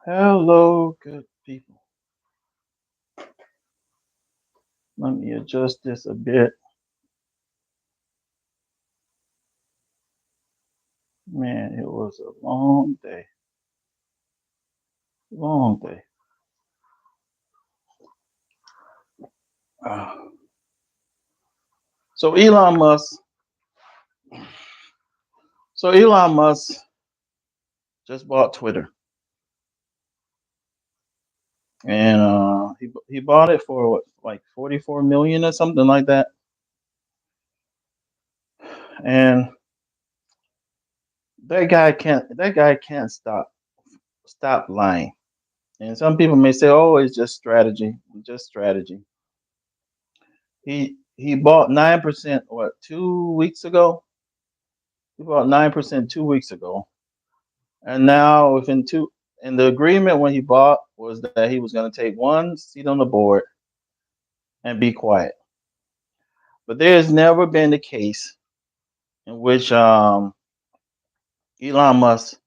Hello, good people. Let me adjust this a bit. Man, it was a long day. Long day. Uh, so Elon Musk. So Elon Musk just bought Twitter, and he bought it for what, like 44 million or something like that. And that guy can't stop lying. And some people may say, "Oh, it's just strategy, just strategy." He bought 9%. What, 2 weeks ago? He bought 9% 2 weeks ago, and now within two. And the agreement when he bought was that he was going to take one seat on the board and be quiet. But there has never been a case in which Elon Musk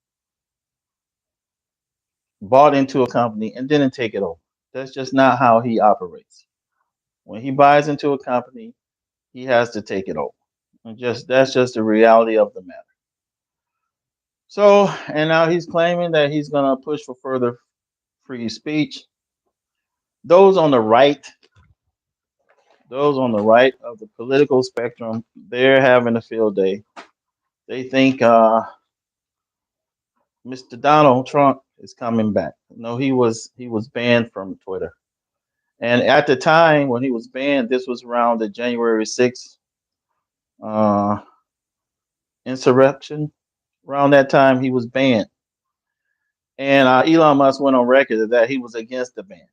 bought into a company and didn't take it over. That's just not how he operates. When he buys into a company, he has to take it over. And just that's just the reality of the matter. So, and now he's claiming that he's going to push for further free speech. Those on the right, those on the right of the political spectrum, they're having a field day. They think Mr. Donald Trump is coming back. No, he was banned from Twitter. And at the time when he was banned, this was around the January 6th uh, insurrection. Around that time, he was banned. And Elon Musk went on record that he was against the ban.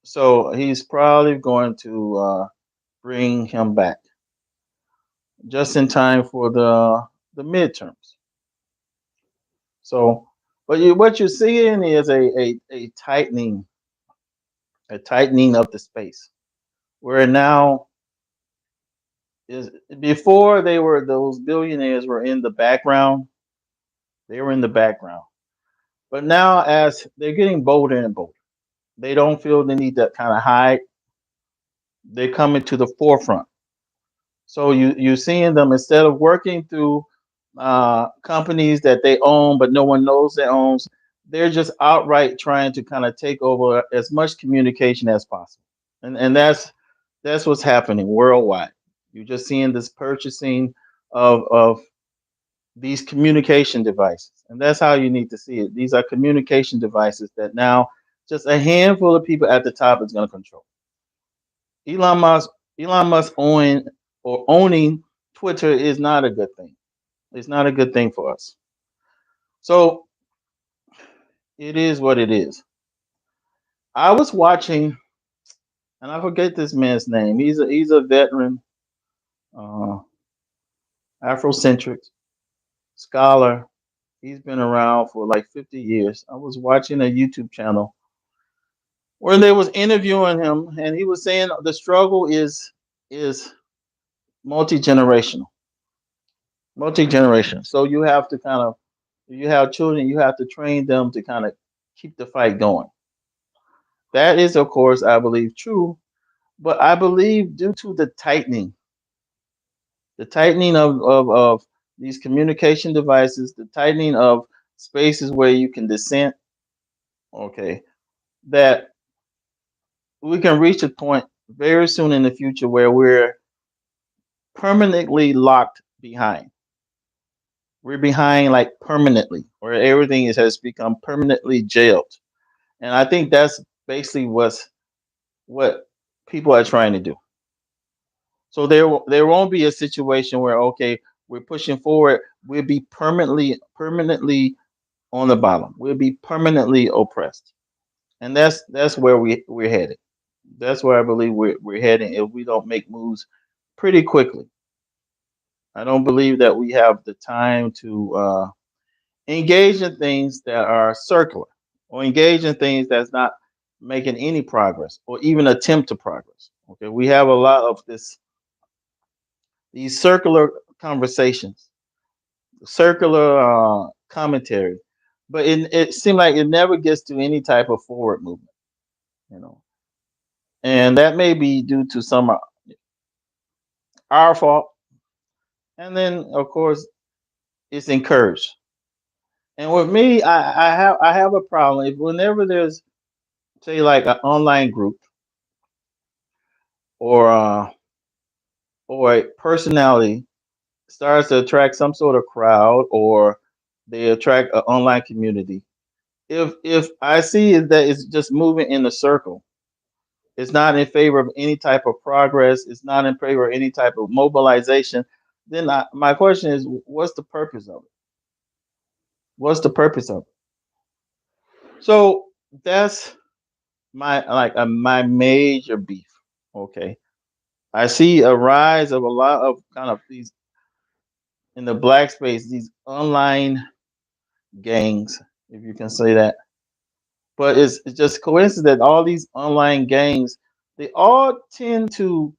So he's probably going to bring him back just in time for the midterms. So, but what you're seeing is a tightening of the space. Where now is before they were those billionaires were in the background. They were in the background. But now, as they're getting bolder and bolder, they don't feel the need to kind of hide. They're coming to the forefront. So you're seeing them instead of working through companies that they own but no one knows they owns. They're just outright trying to kind of take over as much communication as possible, and that's what's happening worldwide. You're just seeing this purchasing of these communication devices, and that's how you need to see it. These are communication devices that now just a handful of people at the top is going to control. Elon Musk, Elon Musk owning Twitter is not a good thing. It's not a good thing for us. So it is what it is. I was watching, and I forget this man's name. He's a veteran, uh, Afrocentric scholar. He's been around for like 50 years. I was watching a YouTube channel where they was interviewing him, and he was saying the struggle is multi generational, multi generation. So you have to kind of, you have children, you have to train them to kind of keep the fight going. That is, of course, I believe true, but I believe due to the tightening of these communication devices, the tightening of spaces where you can dissent, okay, that we can reach a point very soon in the future where we're permanently locked behind. We're behind like permanently, or everything has become permanently jailed. And I think that's basically what people are trying to do. So there won't be a situation where, okay, we're pushing forward, we'll be permanently on the bottom. We'll be permanently oppressed. And that's where we're headed. That's where I believe we're heading if we don't make moves pretty quickly. I don't believe that we have the time to engage in things that are circular, or engage in things that's not making any progress or even attempt to progress. Okay, we have a lot of these circular conversations, circular commentary but it seemed like it never gets to any type of forward movement, you know. And that may be due to some our fault, and then of course it's encouraged. And with me, I have a problem if whenever there's say like an online group or or a personality starts to attract some sort of crowd or they attract an online community. If I see that it's just moving in a circle, it's not in favor of any type of progress, it's not in favor of any type of mobilization, then my question is, what's the purpose of it? What's the purpose of it? So that's my major beef. Okay, I see a rise of a lot of kind of these in the black space, these online gangs, if you can say that. But it's just coincidence that all these online gangs, they all tend to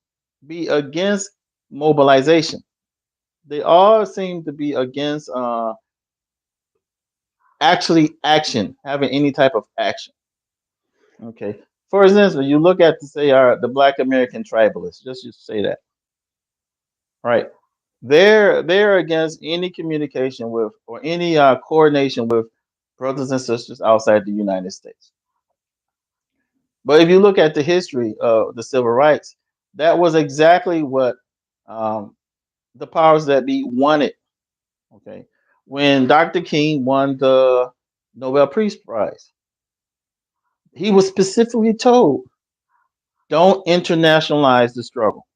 be against mobilization. They all seem to be against actually action, having any type of action. Okay. For instance, when you look at say the Black American tribalists, just say that, right? They're against any communication with or any coordination with brothers and sisters outside the United States. But if you look at the history of the civil rights, that was exactly what um, the powers that be wanted. Okay, when Dr. King won the Nobel Peace Prize, he was specifically told, "Don't internationalize the struggle.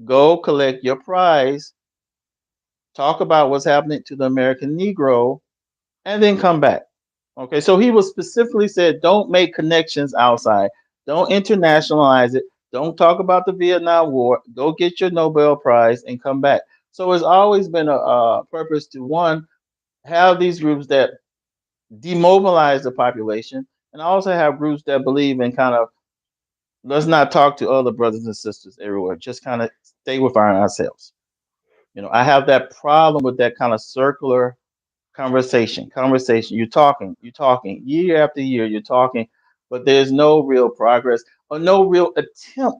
Go collect your prize, talk about what's happening to the American Negro, and then come back." Okay, so he was specifically said, don't make connections outside, don't internationalize it, don't talk about the Vietnam War, go get your Nobel Prize and come back. So it's always been a purpose to one, have these groups that demobilize the population, and also have groups that believe in kind of let's not talk to other brothers and sisters everywhere, just kind of stay with ourselves. I have that problem with that kind of circular conversation. You're talking year after year, you're talking, but there's no real progress or no real attempt.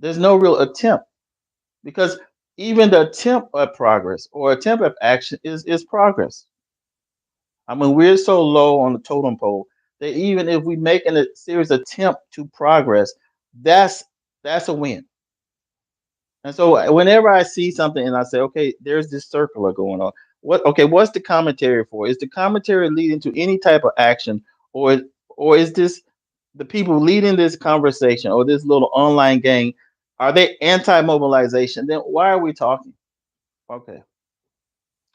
There's no real attempt because even the attempt at progress or attempt at action is progress. I mean, we're so low on the totem pole that even if we make a serious attempt to progress, that's that's a win. And so whenever I see something and I say, okay, there's this circular going on. What's the commentary for? Is the commentary leading to any type of action or or is this the people leading this conversation or this little online gang, are they anti-mobilization? Then why are we talking? Okay.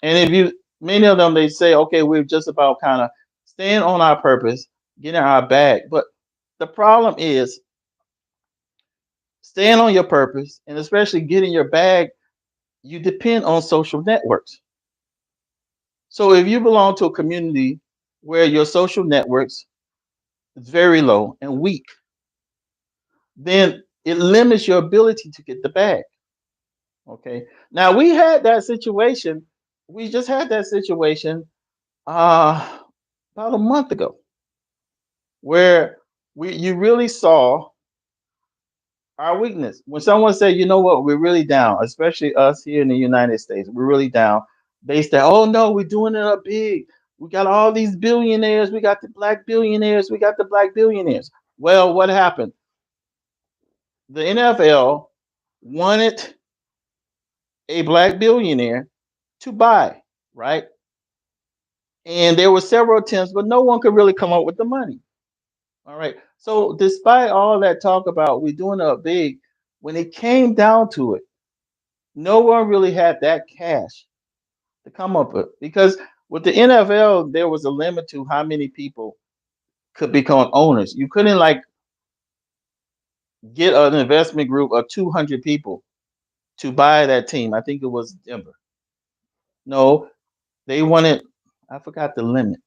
And if you many of them they say, okay, we're just about kind of staying on our purpose, getting our bag. But the problem is staying on your purpose and especially getting your bag, you depend on social networks. So if you belong to a community where your social networks is very low and weak, then it limits your ability to get the bag. Okay. Now we had that situation. We just had that situation uh about a month ago where we you really saw our weakness. When someone said, you know what, we're really down, especially us here in the United States, we're really down. They said, oh no, we're doing it up big. We got all these billionaires. We got the black billionaires. We got the black billionaires. Well, what happened? The NFL wanted a black billionaire to buy, right? And there were several attempts, but no one could really come up with the money. All right. So despite all that talk about we doing it up big, when it came down to it, no one really had that cash to come up with because with the NFL there was a limit to how many people could become owners. You couldn't like get an investment group of 200 people to buy that team. I think it was Denver. No, they wanted I forgot the limit.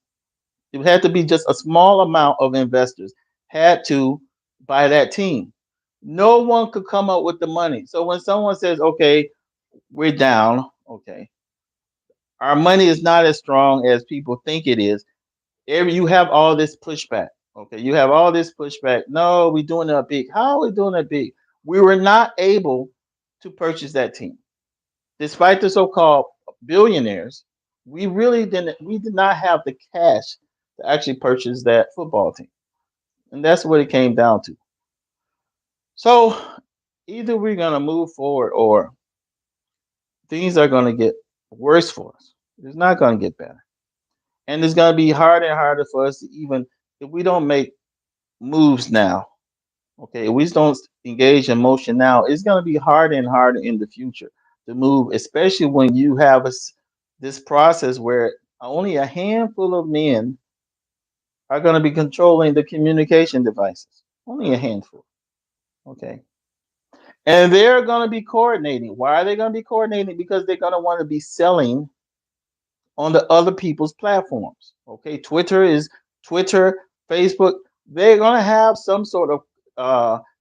It had to be just a small amount of investors had to buy that team. No one could come up with the money. So when someone says, "Okay, we're down," okay, Our money is not as strong as people think it is. You have all this pushback. Okay, you have all this pushback. No, we're doing it big. How are we doing it big? We were not able to purchase that team, despite the so-called billionaires. We really didn't. We did not have the cash to actually purchase that football team, and that's what it came down to. So either we're gonna move forward, or things are gonna get worse for us. It's not gonna get better, and it's gonna be harder and harder for us to even if we don't make moves now. Okay, if we don't engage in motion now, it's going to be harder and harder in the future to move, especially when you have this process where only a handful of men are going to be controlling the communication devices. Only a handful. Okay. And they're going to be coordinating. Why are they going to be coordinating? Because they're going to want to be selling on the other people's platforms. Okay, Twitter, Facebook. They're gonna have some sort of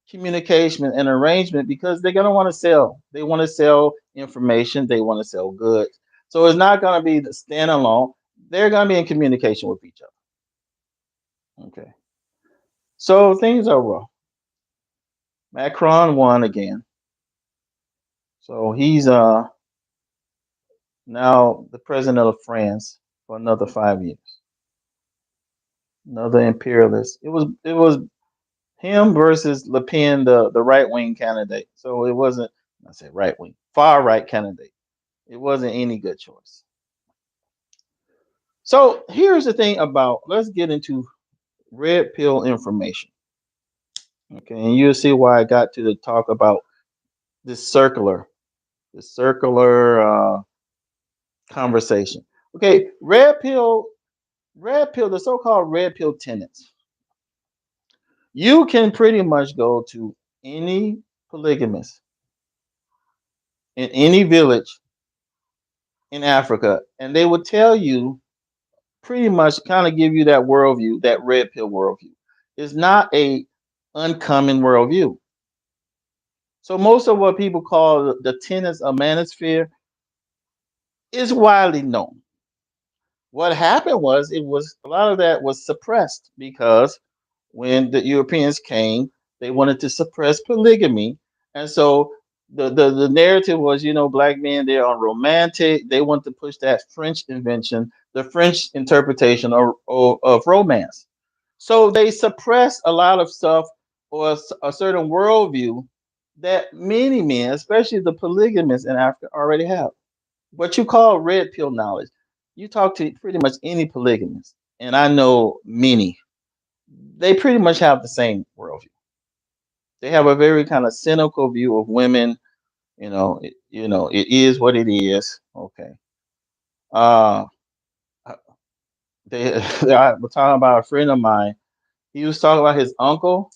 communication and arrangement because they're gonna want to sell. They want to sell information. They want to sell goods. So it's not gonna be the standalone. They're gonna be in communication with each other. Okay. So things are rough. Macron won again. So he's now the president of France for another 5 years. Another imperialist. It was him versus Le Pen, the right wing candidate. So it wasn't, I say right wing, far right candidate. It wasn't any good choice. So here's the thing about, let's get into red pill information. Okay, and you'll see why I got to the talk about this circular conversation. Okay, the so-called red pill tenants. You can pretty much go to any polygamist in any village in Africa, and they would tell you pretty much kind of give you that worldview, that red pill worldview. It's not a uncommon worldview. So most of what people call the tenets of Manosphere is widely known. What happened was it was a lot of that was suppressed because when the Europeans came, they wanted to suppress polygamy, and so the narrative was, black men, they're unromantic. They want to push that French invention, the French interpretation of romance. So they suppress a lot of stuff or a certain worldview that many men, especially the polygamists in Africa, already have. What you call red pill knowledge. You talk to pretty much any polygamist, and I know many. They pretty much have the same worldview. They have a very kind of cynical view of women. It is what it is. Okay. Uh, I was talking about a friend of mine. He was talking about his uncle.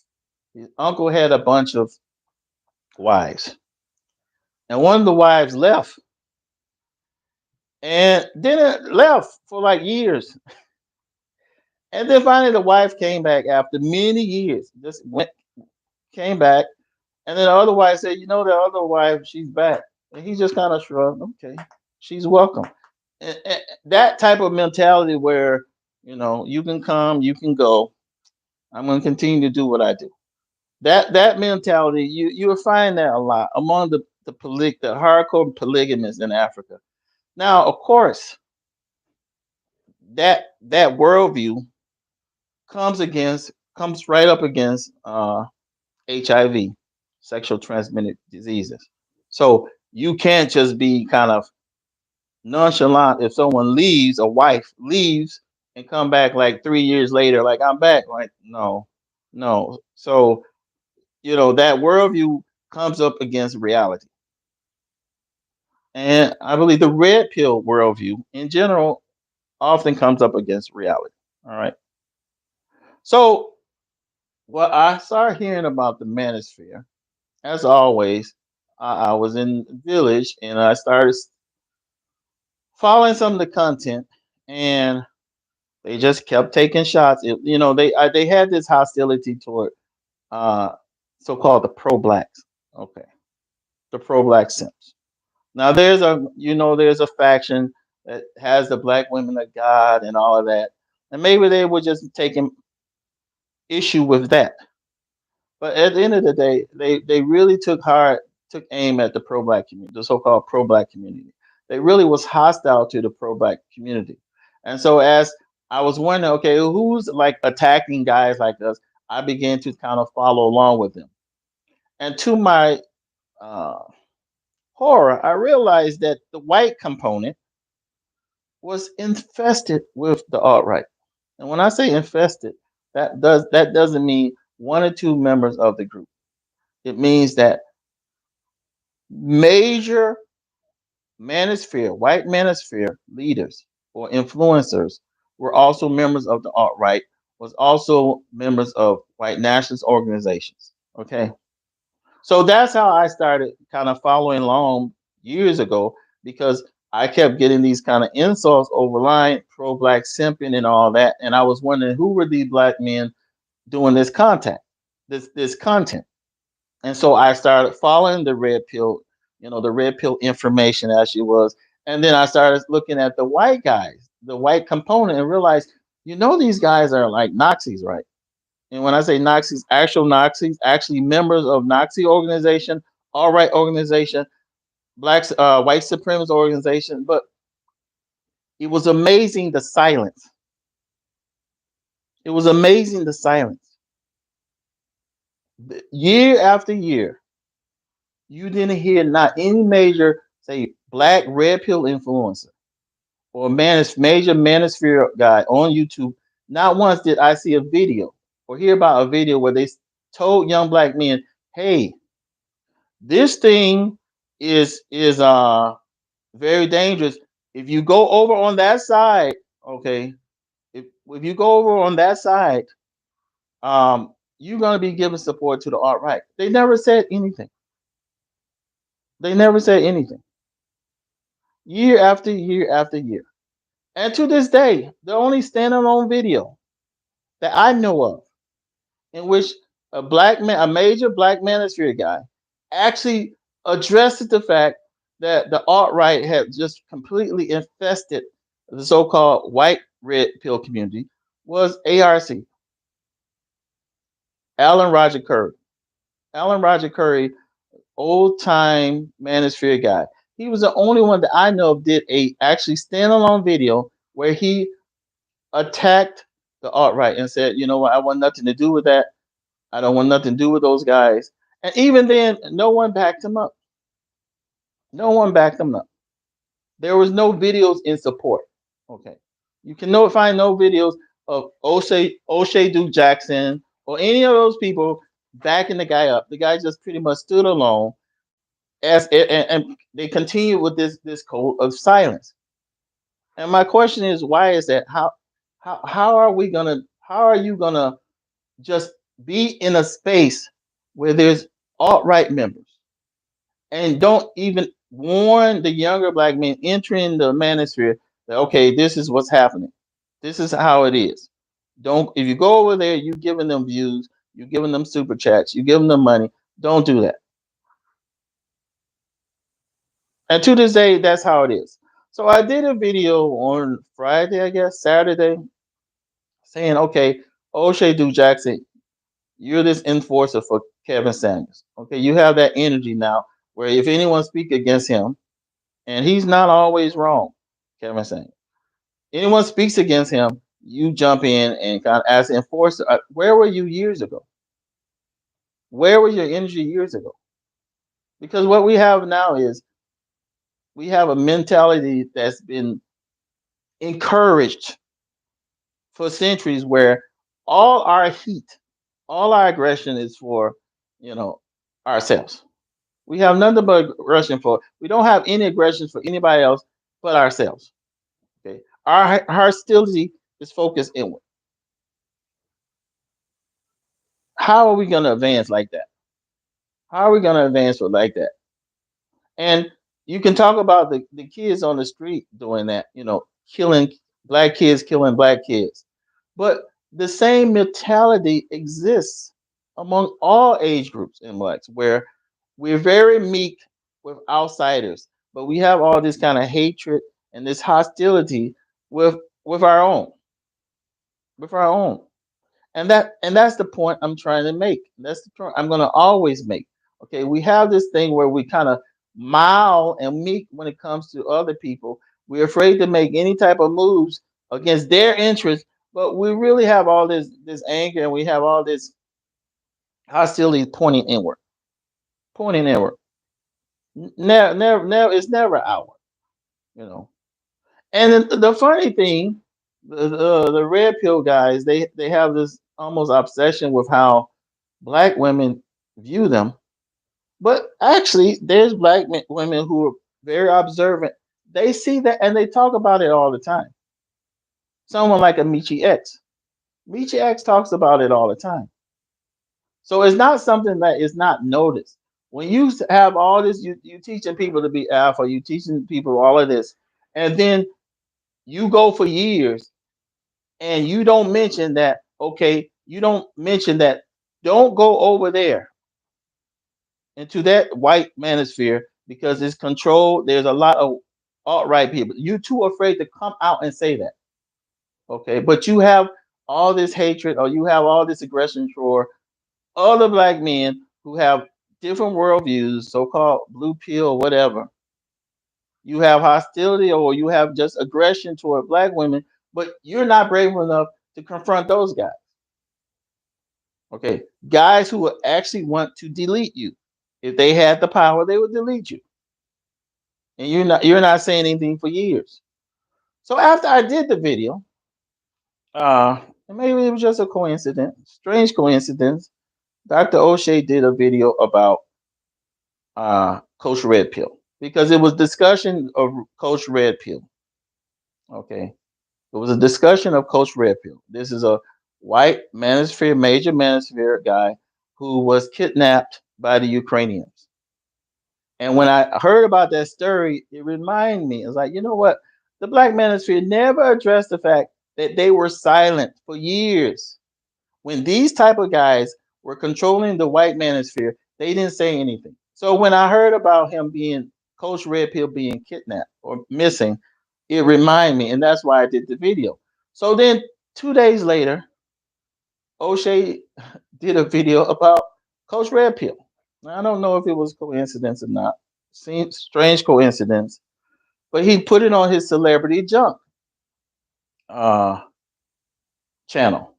His uncle had a bunch of wives, and one of the wives left, and then it left for like years, and then finally the wife came back after many years. Just came back, and then the other wife said, the other wife, she's back, and he just kind of shrugged. Okay, she's welcome. And that type of mentality where you can come, you can go. I'm going to continue to do what I do. That mentality, you'll find that a lot among the hardcore polygamists in Africa. Now, of course, that worldview comes right up against HIV, sexual transmitted diseases. So you can't just be kind of nonchalant if someone leaves, a wife leaves, and come back like 3 years later, like I'm back. Like no, no. So that worldview comes up against reality. And I believe the red pill worldview in general often comes up against reality. All right. So, well, I started hearing about the manosphere. As always, I was in the village and I started following some of the content, and they just kept taking shots. They had this hostility toward uh, so-called the pro-blacks. Okay, the pro-black simps. Now there's a faction. that has the black women of God and all of that. And maybe they were just taking issue with that. But at the end of the day, they really took aim at the pro black community, the so-called pro black community. They really was hostile to the pro black community. And so as I was wondering, okay, who's like attacking guys like us, I began to kind of follow along with them. And to my uh, horror, I realized that the white component was infested with the alt right. And when I say infested, that doesn't mean one or two members of the group. It means that major manosphere, white manosphere leaders or influencers were also members of the alt right, was also members of white nationalist organizations. Okay. So that's how I started kind of following along years ago because I kept getting these kind of insults over line, pro black simping and all that. And I was wondering who were these black men doing this content, this content. And so I started following the red pill, the red pill information as she was. And then I started looking at the white guys, the white component, and realized, these guys are like Nazis, right? And when I say Nazis, actually members of Nazi organization, all right organization, blacks, white supremacist organization. But it was amazing the silence. It was amazing the silence. Year after year, you didn't hear not any major, say, black red pill influencer or major manosphere guy on YouTube. Not once did I see a video or hear about a video where they told young black men, "Hey, this thing is very dangerous. If you go over on that side, okay, if you go over on that side, you're gonna be giving support to the alt right." They never said anything. They never said anything. Year after year after year. And to this day, the only standalone video that I know of in which a black man, a major black manosphere guy, actually addresses the fact that the alt right had just completely infested the so-called white red pill community was ARC, Alan Roger Curry. Alan Roger Curry, old time manosphere guy. He was the only one that I know of did a actually standalone video where he attacked the alt right and said, "You know what, I want nothing to do with that. I don't want nothing to do with those guys." And even then, no one backed him up. No one backed him up. There was no videos in support. Okay. You can find no videos of O'Shea Duke Jackson or any of those people backing the guy up. The guy just pretty much stood alone and they continue with this code of silence. And my question is, why is that? How are we gonna how are you gonna just be in a space where there's alt right members and don't even warn the younger black men entering the manosphere that, okay, this is what's happening. This is how it is. Don't If you go over there, you giving them views, you giving them super chats, you giving them money. Don't do that. And to this day, that's how it is. So I did a video on Friday, I guess, Saturday, saying, okay, O'Shea Duke Jackson, you're this enforcer for Kevin Samuels. Okay, you have that energy now where if anyone speak against him, and he's not always wrong, Kevin Samuels. Anyone speaks against him, you jump in and kind of as an enforcer. Where were you years ago? Where was your energy years ago? Because what we have now is we have a mentality that's been encouraged for centuries where all our heat, all our aggression is for, you know, ourselves. We have nothing but aggression for. We don't have any aggression for anybody else but ourselves. Okay, our hostility is focused inward. How are we going to advance like that? How are we going to advance like that? And you can talk about the kids on the street doing that, killing black kids, killing black kids. But the same mentality exists among all age groups in blacks, where we're very meek with outsiders, but we have all this kind of hatred and this hostility with with our own, with our own. And that's the point I'm trying to make. That's the point I'm going to always make. Okay, we have this thing where we kind of mild and meek when it comes to other people. We're afraid to make any type of moves against their interests, but we really have all this anger and we have all this hostility pointing inward. Never, never, never. It's never outward, you know. And then the funny thing, the red pill guys, they have this almost obsession with how black women view them. But actually, there's women who are very observant. They see that and they talk about it all the time. Someone like a Michi X. Michi X talks about it all the time. So it's not something that is not noticed. When you have all this, you teaching people to be alpha, you teaching people all of this, and then you go for years and you don't mention that, okay, you don't mention that, don't go over there into that white manosphere because it's controlled. There's a lot of alt-right people. You're too afraid to come out and say that. Okay. But you have all this hatred or you have all this aggression for other black men who have different worldviews, so-called blue pill, whatever. You have hostility or you have just aggression toward black women, but you're not brave enough to confront those guys. Okay. Guys who will actually want to delete you. If they had the power, they would delete you. And you're not saying anything for years. So after I did the video, and maybe it was just a coincidence, strange coincidence. Dr. O'Shea did a video about Coach Red Pill because it was discussion of Coach Red Pill. Okay, it was a discussion of Coach Red Pill. This is a white manosphere, major manosphere guy who was kidnapped by the Ukrainians. And when I heard about that story, it reminded me, it's like, you know what? The black manosphere never addressed the fact that they were silent for years. When these type of guys were controlling the white manosphere, they didn't say anything. So when I heard about him being Coach Red Pill being kidnapped or missing, it reminded me, and that's why I did the video. So then 2 days later, O'Shea did a video about Coach Red Pill. Now, I don't know if it was coincidence or not. Seems strange coincidence, but he put it on his celebrity junk uh, channel.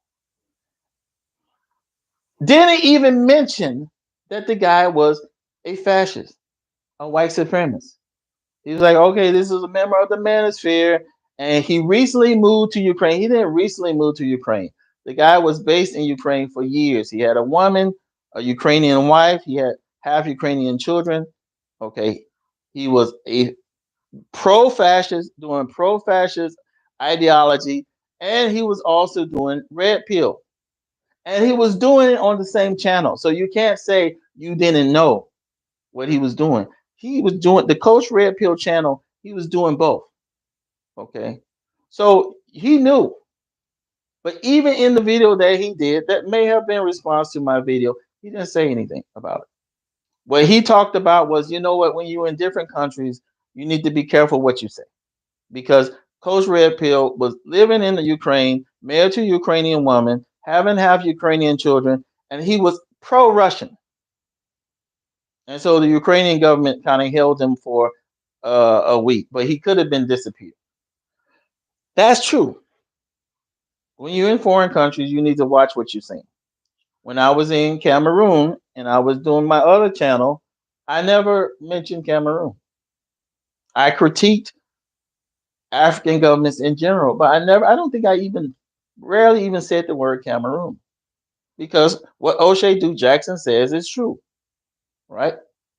Didn't even mention that the guy was a fascist, a white supremacist. He was like, okay, this is a member of the Manosphere, and he recently moved to Ukraine. He didn't recently move to Ukraine. The guy was based in Ukraine for years. He had a woman, a Ukrainian wife. He had half Ukrainian children. Okay, he was a pro-fascist, doing pro-fascist ideology, and he was also doing red pill, and he was doing it on the same channel. So you can't say you didn't know what he was doing. He was doing the Coach Red Pill channel. He was doing both. Okay, so he knew. But even in the video that he did, that may have been response to my video, he didn't say anything about it. What he talked about was, you know what, when you're in different countries, you need to be careful what you say. Because Coach Red Pill was living in the Ukraine, married to a Ukrainian woman, having half Ukrainian children, and he was pro-Russian. And so the Ukrainian government kind of held him for a week, but he could have been disappeared. That's true. When you're in foreign countries, you need to watch what you're saying. When I was in Cameroon and I was doing my other channel, I never mentioned Cameroon. I critiqued African governments in general, but I don't think I even, rarely even said the word Cameroon because what O'Shea Du Jackson says is true, right?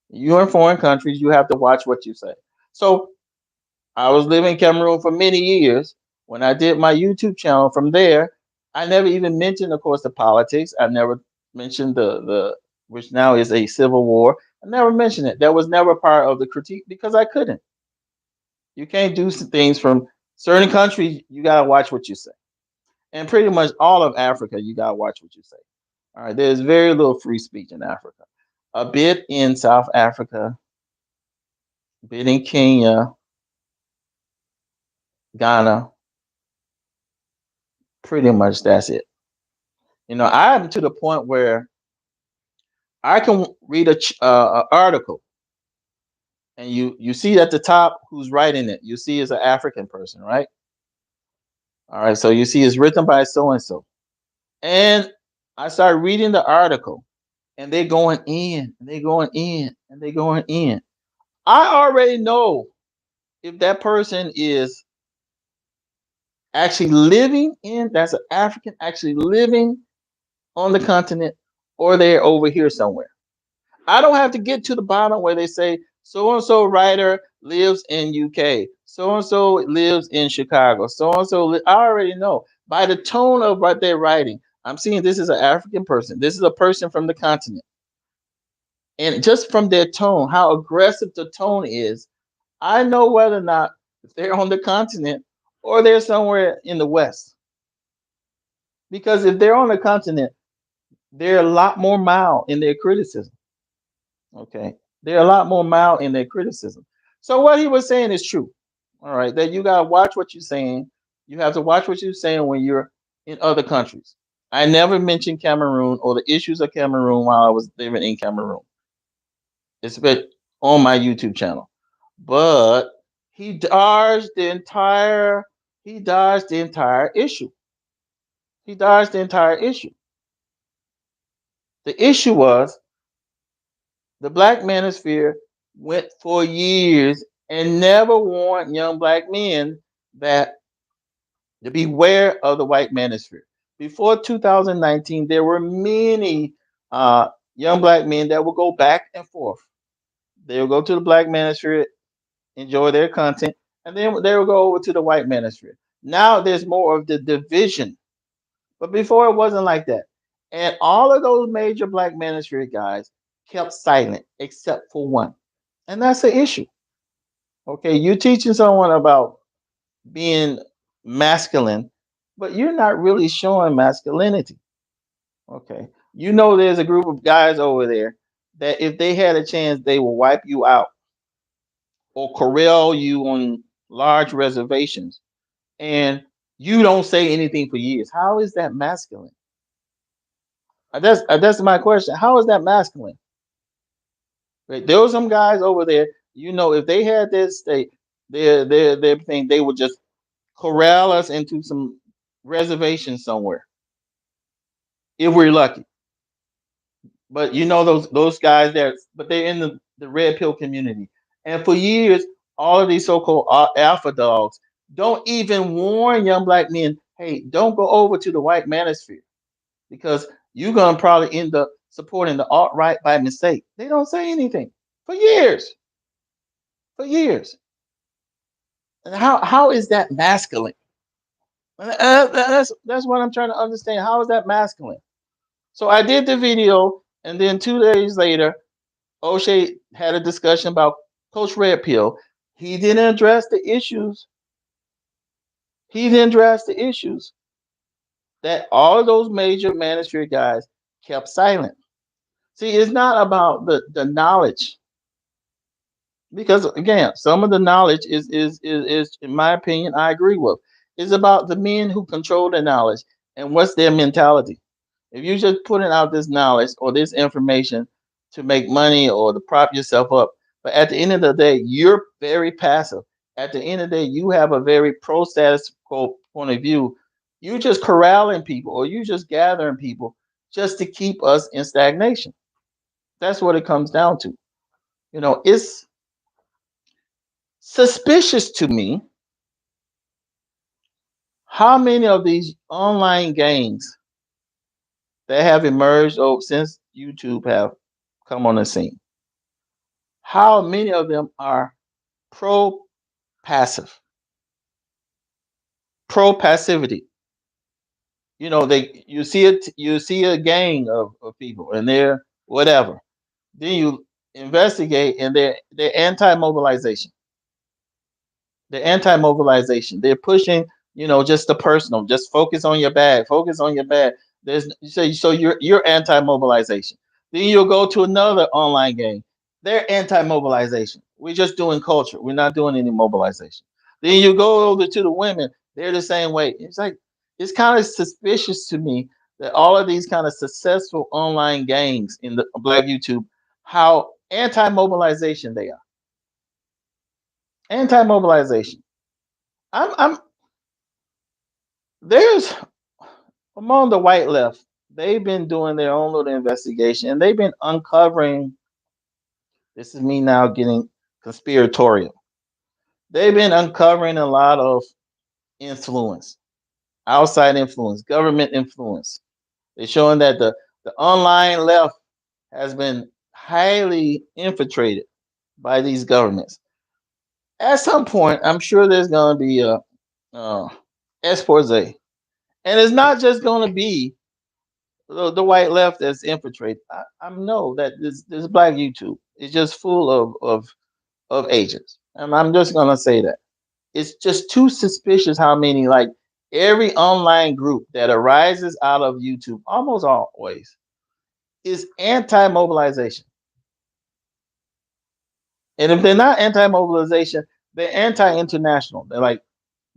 You're in foreign countries, you have to watch what you say. So I was living in Cameroon for many years. When I did my YouTube channel from there, I never even mentioned, of course, the politics. I never mentioned the which now is a civil war. I never mentioned it. That was never part of the critique because I couldn't. You can't do some things from certain countries. You gotta watch what you say, and pretty much all of Africa, you gotta watch what you say. All right, there's very little free speech in Africa. A bit in South Africa, a bit in Kenya, Ghana, pretty much that's it. I'm to the point where I can read a article, and you see at the top who's writing it. You see it's an African person, right? All right, so you see it's written by so and so, and I start reading the article, and they're going in, and they're going in, and they're going in. I already know if that person is actually living in that's an African actually living on the continent, or they're over here somewhere. I don't have to get to the bottom where they say so and so writer lives in UK, so and so lives in Chicago, so and so. I already know by the tone of what they're writing. I'm seeing this is an African person. This is a person from the continent, and just from their tone, how aggressive the tone is, I know whether or not if they're on the continent or they're somewhere in the West. Because if they're on the continent, they're a lot more mild in their criticism. Okay. They're a lot more mild in their criticism. So what he was saying is true. All right. That you gotta watch what you're saying. You have to watch what you're saying when you're in other countries. I never mentioned Cameroon or the issues of Cameroon while I was living in Cameroon. It's been on my YouTube channel. But he dodged the entire he dodged the entire issue. He dodged the entire issue. The issue was the Black Manosphere went for years and never warned young black men that to beware of the white manosphere. Before 2019, there were many young black men that would go back and forth. They would go to the Black Manosphere, enjoy their content, and then they would go over to the white manosphere. Now there's more of the division, but before it wasn't like that. And all of those major Black Manosphere guys kept silent except for one. And that's the issue. Okay, you're teaching someone about being masculine, but you're not really showing masculinity. Okay, there's a group of guys over there that if they had a chance, they will wipe you out or corral you on large reservations, and you don't say anything for years. How is that masculine? That's my question. How is that masculine? Right? There were some guys over there. If they had this, their thing, they would just corral us into some reservation somewhere if we're lucky. But those guys there, but they're in the red pill community, and for years, all of these so-called alpha dogs don't even warn young black men, hey, don't go over to the white manosphere because you're gonna probably end up supporting the alt right by mistake. They don't say anything for years, for years. And how is that masculine? That's what I'm trying to understand. How is that masculine? So I did the video, and then 2 days later, O'Shea had a discussion about Coach Red Pill. He didn't address the issues. He didn't address the issues that all of those major manosphere guys kept silent. See, it's not about the knowledge, because again, some of the knowledge is in my opinion, I agree with. It's about the men who control the knowledge and what's their mentality. If you're just putting out this knowledge or this information to make money or to prop yourself up, but at the end of the day, you're very passive. At the end of the day, you have a very pro status quo point of view. You're just corralling people or you just gathering people just to keep us in stagnation. That's what it comes down to. It's suspicious to me how many of these online gangs that have emerged since YouTube have come on the scene, how many of them are pro passive, pro passivity. You see a gang of people and they're whatever. Then you investigate and they're anti-mobilization. They're anti-mobilization. They're pushing, just the personal. Just focus on your bag. Focus on your bag. So you're anti-mobilization. Then you'll go to another online game. They're anti-mobilization. We're just doing culture. We're not doing any mobilization. Then you go over to the women, they're the same way. It's like it's kind of suspicious to me that all of these kind of successful online gangs in the Black YouTube, how anti-mobilization they are. Anti-mobilization. I'm there's among the white left, they've been doing their own little investigation and they've been uncovering. This is me now getting conspiratorial. They've been uncovering a lot of influence, outside influence, government influence. They're showing that the online left has been highly infiltrated by these governments. At some point, I'm sure there's going to be a expose, and it's not just going to be the white left that's infiltrated. I know that this Black YouTube is just full of agents, and I'm just going to say that it's just too suspicious how many, like, every online group that arises out of YouTube almost always is anti-mobilization. And if they're not anti-mobilization, they're anti-international. They're like,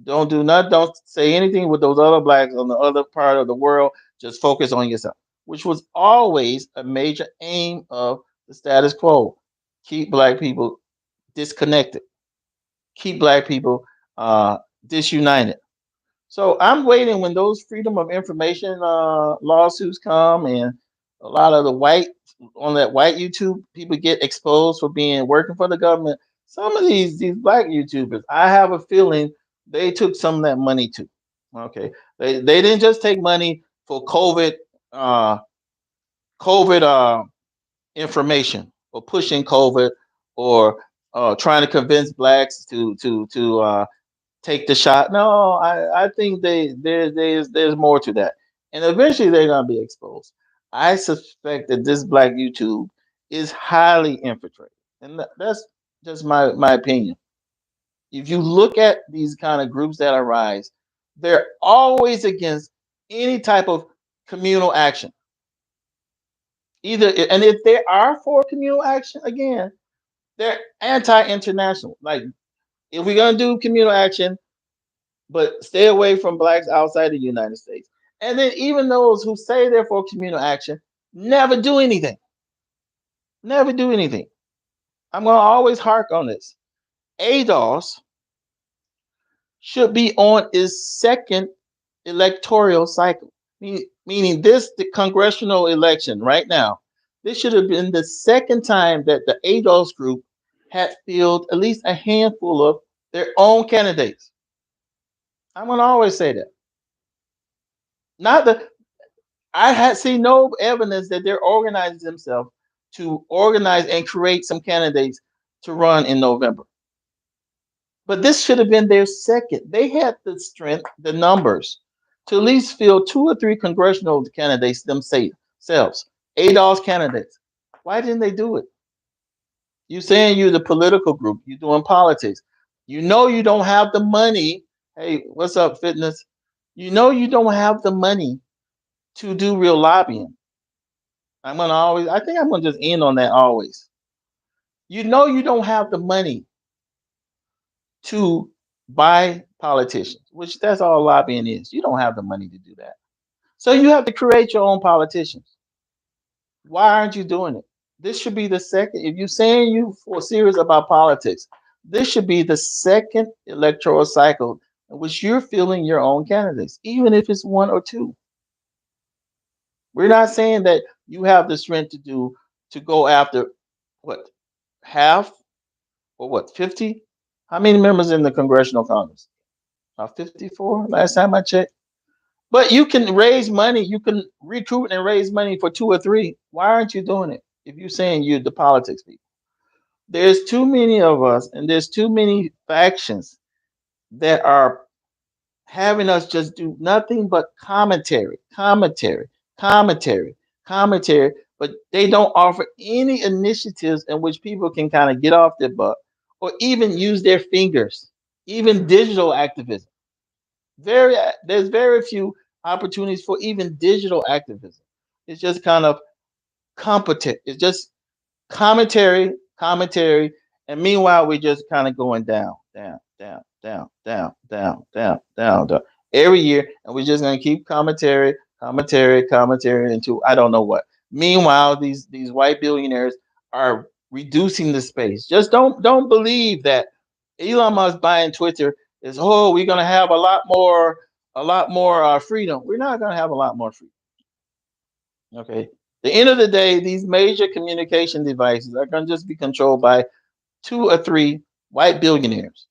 don't do not, don't say anything with those other blacks on the other part of the world. Just focus on yourself, which was always a major aim of the status quo. Keep black people disconnected. Keep black people disunited. So I'm waiting when those freedom of information lawsuits come, and a lot of the white on that white YouTube people get exposed for being working for the government. Some of these black YouTubers, I have a feeling they took some of that money too. Okay, they didn't just take money for uh, COVID information or pushing COVID or trying to convince blacks to take the shot. No, I think there's more to that, and eventually they're gonna be exposed. I suspect that this Black YouTube is highly infiltrated, and that's just my opinion. If you look at these kind of groups that arise, they're always against any type of communal action. Either, and if they are for communal action, again, they're anti-international. Like, if we're gonna do communal action, but stay away from blacks outside the United States. And then even those who say they're for communal action never do anything. Never do anything. I'm going to always hark on this. ADOS should be on its second electoral cycle, meaning this the congressional election right now. This should have been the second time that the ADOS group had filled at least a handful of their own candidates. I'm going to always say that. Not the I had seen no evidence that they're organizing themselves to organize and create some candidates to run in November. But this should have been their second. They had the strength, the numbers, to at least field two or three congressional candidates themselves, ADOS candidates. Why didn't they do it? You saying you're the political group, you're doing politics. You know you don't have the money. Hey, what's up, fitness? You know you don't have the money to do real lobbying. I think I'm gonna just end on that always. You know you don't have the money to buy politicians, which that's all lobbying is. You don't have the money to do that. So you have to create your own politicians. Why aren't you doing it? This should be the second, if you're saying you for serious about politics, this should be the second electoral cycle in which you're filling your own candidates, even if it's one or two. We're not saying that you have the strength to go after what half or what 50? How many members in the congressional Congress? 54 last time I checked. But you can raise money, you can recruit and raise money for two or three. Why aren't you doing it? If you're saying you're the politics people, there's too many of us and there's too many factions that are having us just do nothing but commentary, but they don't offer any initiatives in which people can kind of get off their butt or even use their fingers, even digital activism. There's very few opportunities for even digital activism. It's just kind of competent. It's just commentary, and meanwhile we're just kind of going down, down, down. down, down, down, down, down, down. Every year, and we're just gonna keep commentary into I don't know what. Meanwhile, these white billionaires are reducing the space. Just don't believe that Elon Musk buying Twitter is we're gonna have a lot more freedom. We're not gonna have a lot more freedom. Okay. The end of the day, these major communication devices are gonna just be controlled by two or three white billionaires.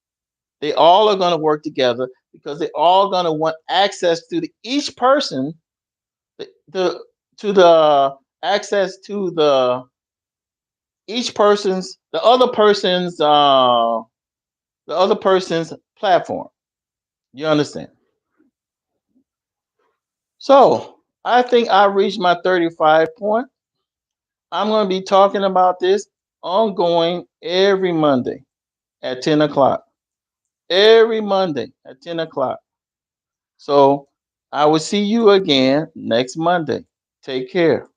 They all are going to work together because they all going to want access to each person, the to the access to each person's the other person's platform. You understand? So I think I reached my 35 point. I'm going to be talking about this ongoing every Monday at 10 o'clock. Every Monday at 10 o'clock. So I will see you again next Monday. Take care.